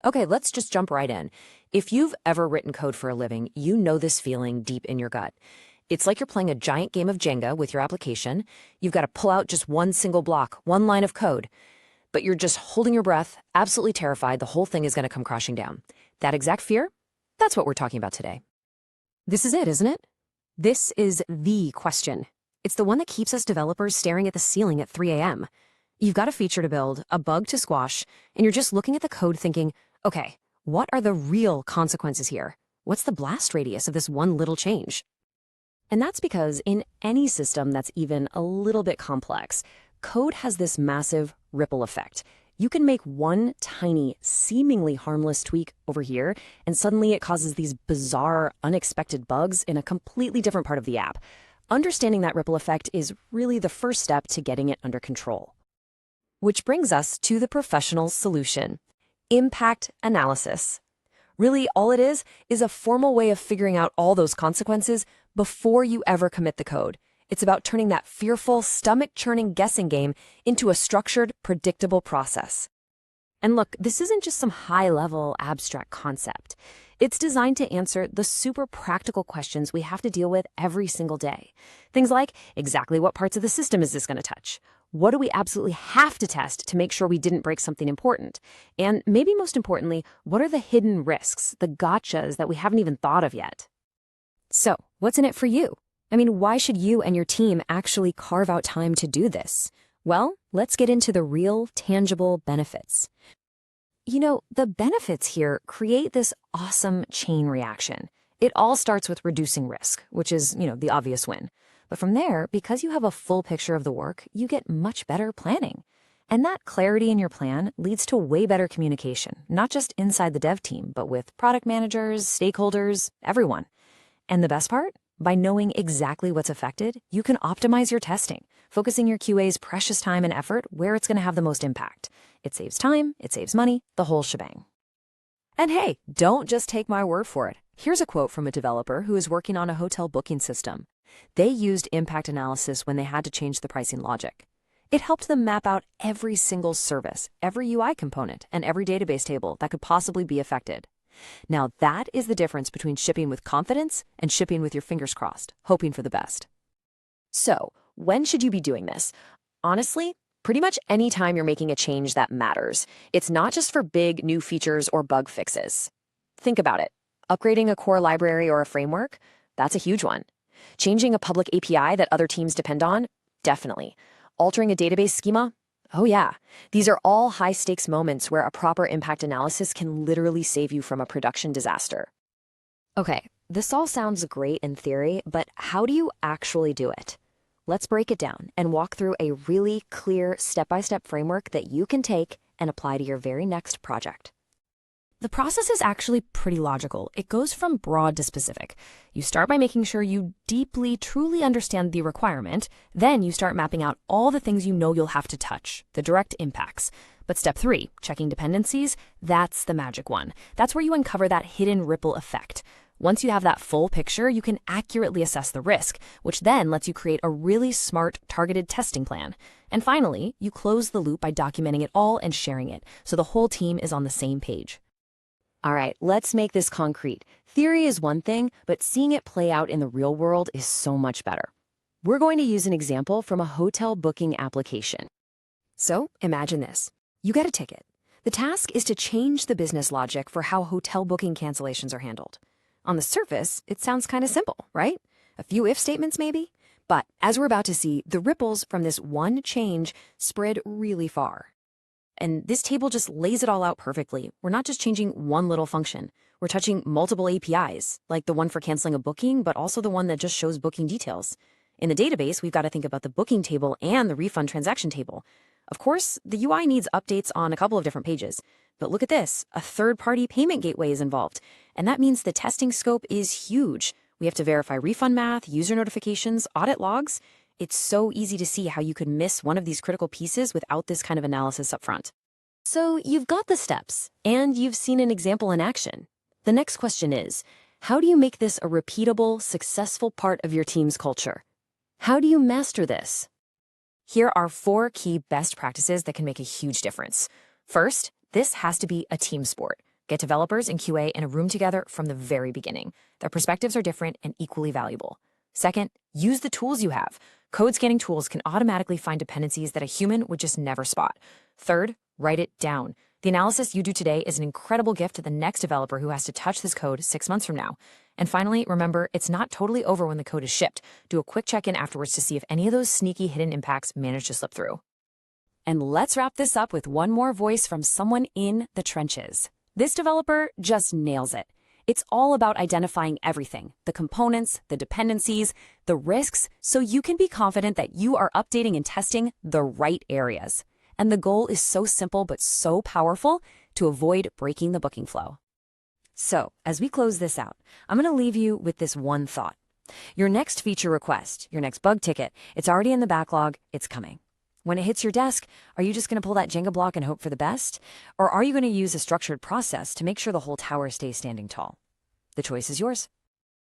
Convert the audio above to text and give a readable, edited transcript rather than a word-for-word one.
Okay, let's just jump right in. If you've ever written code for a living, you know this feeling deep in your gut. It's like you're playing a giant game of Jenga with your application. You've got to pull out just one single block, one line of code, but you're just holding your breath, absolutely terrified the whole thing is going to come crashing down. That exact fear, that's what we're talking about today. This is it, isn't it? This is the question. It's the one that keeps us developers staring at the ceiling at 3 a.m. You've got a feature to build, a bug to squash, and you're just looking at the code thinking, okay, what are the real consequences here? What's the blast radius of this one little change? And that's because in any system that's even a little bit complex, code has this massive ripple effect. You can make one tiny, seemingly harmless tweak over here, and suddenly it causes these bizarre, unexpected bugs in a completely different part of the app. Understanding that ripple effect is really the first step to getting it under control. Which brings us to the professional solution: impact analysis. Really, all it is a formal way of figuring out all those consequences before you ever commit the code. It's about turning that fearful, stomach-churning guessing game into a structured, predictable process. And look, this isn't just some high-level, abstract concept. It's designed to answer the super practical questions we have to deal with every single day. Things like, exactly what parts of the system is this going to touch? What do we absolutely have to test to make sure we didn't break something important? And maybe most importantly, what are the hidden risks, the gotchas that we haven't even thought of yet? So, what's in it for you? I mean, why should you and your team actually carve out time to do this? Well, let's get into the real, tangible benefits. You know, the benefits here create this awesome chain reaction. It all starts with reducing risk, which is, the obvious win. But from there, because you have a full picture of the work, you get much better planning. And that clarity in your plan leads to way better communication, not just inside the dev team, but with product managers, stakeholders, everyone. And the best part? By knowing exactly what's affected, you can optimize your testing, focusing your QA's precious time and effort where it's going to have the most impact. It saves time, it saves money, the whole shebang. And hey, don't just take my word for it. Here's a quote from a developer who is working on a hotel booking system. They used impact analysis when they had to change the pricing logic. It helped them map out every single service, every UI component, and every database table that could possibly be affected. Now, that is the difference between shipping with confidence and shipping with your fingers crossed, hoping for the best. So, when should you be doing this? Honestly, pretty much any time you're making a change that matters. It's not just for big new features or bug fixes. Think about it. Upgrading a core library or a framework? That's a huge one. Changing a public API that other teams depend on? Definitely. Altering a database schema? Oh yeah. These are all high-stakes moments where a proper impact analysis can literally save you from a production disaster. Okay, this all sounds great in theory, but how do you actually do it? Let's break it down and walk through a really clear step-by-step framework that you can take and apply to your very next project. The process is actually pretty logical. It goes from broad to specific. You start by making sure you deeply, truly understand the requirement. Then you start mapping out all the things you know you'll have to touch, the direct impacts. But step 3, checking dependencies, that's the magic one. That's where you uncover that hidden ripple effect. Once you have that full picture, you can accurately assess the risk, which then lets you create a really smart, targeted testing plan. And finally, you close the loop by documenting it all and sharing it, so the whole team is on the same page. All right, let's make this concrete. Theory is one thing, but seeing it play out in the real world is so much better. We're going to use an example from a hotel booking application. So imagine this. You get a ticket. The task is to change the business logic for how hotel booking cancellations are handled. On the surface, it sounds kind of simple, right? A few if statements maybe? But as we're about to see, the ripples from this one change spread really far. And this table just lays it all out perfectly. We're not just changing one little function. We're touching multiple APIs, like the one for canceling a booking, but also the one that just shows booking details. In the database, we've got to think about the booking table and the refund transaction table. Of course, the UI needs updates on a couple of different pages. But look at this, a third-party payment gateway is involved. And that means the testing scope is huge. We have to verify refund math, user notifications, audit logs. It's so easy to see how you could miss one of these critical pieces without this kind of analysis up front. So you've got the steps, and you've seen an example in action. The next question is, how do you make this a repeatable, successful part of your team's culture? How do you master this? Here are 4 key best practices that can make a huge difference. First, this has to be a team sport. Get developers and QA in a room together from the very beginning. Their perspectives are different and equally valuable. Second, use the tools you have. Code scanning tools can automatically find dependencies that a human would just never spot. Third, write it down. The analysis you do today is an incredible gift to the next developer who has to touch this code 6 months from now. And finally, remember, it's not totally over when the code is shipped. Do a quick check-in afterwards to see if any of those sneaky hidden impacts manage to slip through. And let's wrap this up with one more voice from someone in the trenches. This developer just nails it. It's all about identifying everything, the components, the dependencies, the risks, so you can be confident that you are updating and testing the right areas. And the goal is so simple but so powerful to avoid breaking the booking flow. So, as we close this out, I'm going to leave you with this one thought. Your next feature request, your next bug ticket, it's already in the backlog, it's coming. When it hits your desk, are you just going to pull that Jenga block and hope for the best? Or are you going to use a structured process to make sure the whole tower stays standing tall? The choice is yours.